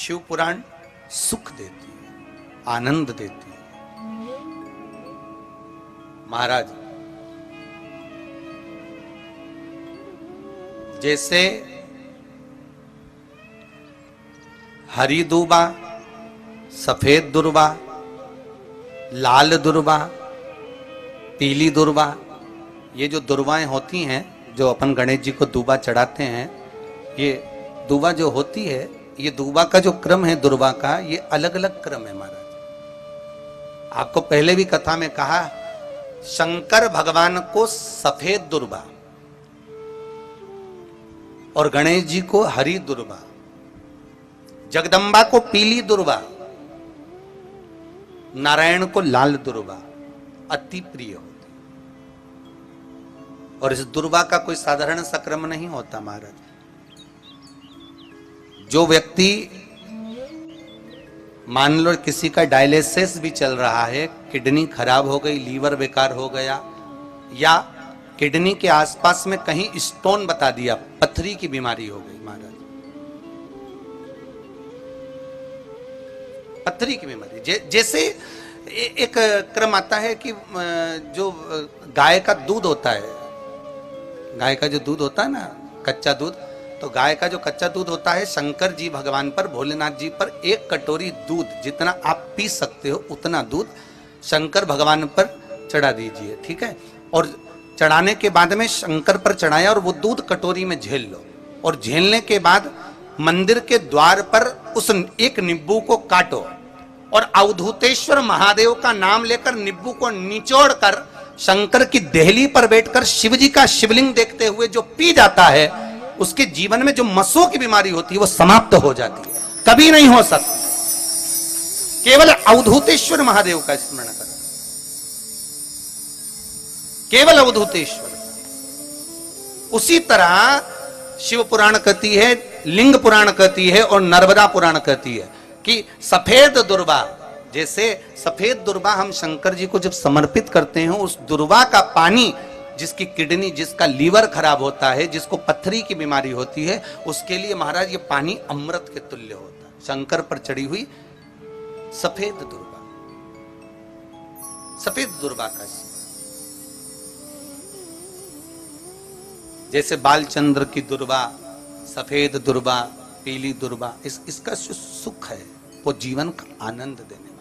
शिव पुराण सुख देती है, आनंद देती है। महाराज जैसे हरी दूबा, सफेद दुर्बा, लाल दुर्बा, पीली दुर्बा, ये जो दुर्बाएं होती हैं जो अपन गणेश जी को दूबा चढ़ाते हैं, ये दूबा जो होती है, ये दूबा का जो क्रम है दुर्बा का, ये अलग अलग क्रम है महाराज। आपको पहले भी कथा में कहा, शंकर भगवान को सफेद दुर्बा और गणेश जी को हरी दुर्बा, जगदम्बा को पीली दुर्बा, नारायण को लाल दुर्बा अति प्रिय होती। और इस दुर्बा का कोई साधारण सा क्रम नहीं होता महाराज। जो व्यक्ति मान लो किसी का डायलिसिस भी चल रहा है, किडनी खराब हो गई, लीवर बेकार हो गया, या किडनी के आसपास में कहीं स्टोन बता दिया, पथरी की बीमारी हो गई महाराज, पथरी की बीमारी। जैसे एक क्रम आता है कि जो गाय का दूध होता है, गाय का जो दूध होता है ना, कच्चा दूध, तो गाय का जो कच्चा दूध होता है, शंकर जी भगवान पर, भोलेनाथ जी पर एक कटोरी दूध, जितना आप पी सकते हो उतना दूध शंकर भगवान पर चढ़ा दीजिए, ठीक है। और चढ़ाने के बाद में शंकर पर चढ़ाया और वो दूध कटोरी में झेल लो, और झेलने के बाद मंदिर के द्वार पर उस एक नींबू को काटो और अवधूतेश्वर महादेव का नाम लेकर नींबू को निचोड़ कर शंकर की देहली पर बैठकर शिव जी का शिवलिंग देखते हुए जो पी जाता है, उसके जीवन में जो मसों की बीमारी होती है वो समाप्त हो जाती है, कभी नहीं हो सकती। केवल अवधूतेश्वर महादेव का स्मरण करें, केवल अवधूतेश्वर। उसी तरह शिव पुराण कहती है, लिंग पुराण कहती है और नर्मदा पुराण कहती है कि सफेद दुर्बा, जैसे सफेद दुर्बा हम शंकर जी को जब समर्पित करते हैं, उस दुर्बा का पानी, जिसकी किडनी, जिसका लीवर खराब होता है, जिसको पथरी की बीमारी होती है, उसके लिए महाराज ये पानी अमृत के तुल्य होता है। शंकर पर चढ़ी हुई सफेद दुर्बा, सफेद दुर्बा का, जैसे बालचंद्र की दुर्बा, सफेद दुर्बा, पीली दुर्बा, इसका जो सुख है वो जीवन का आनंद देने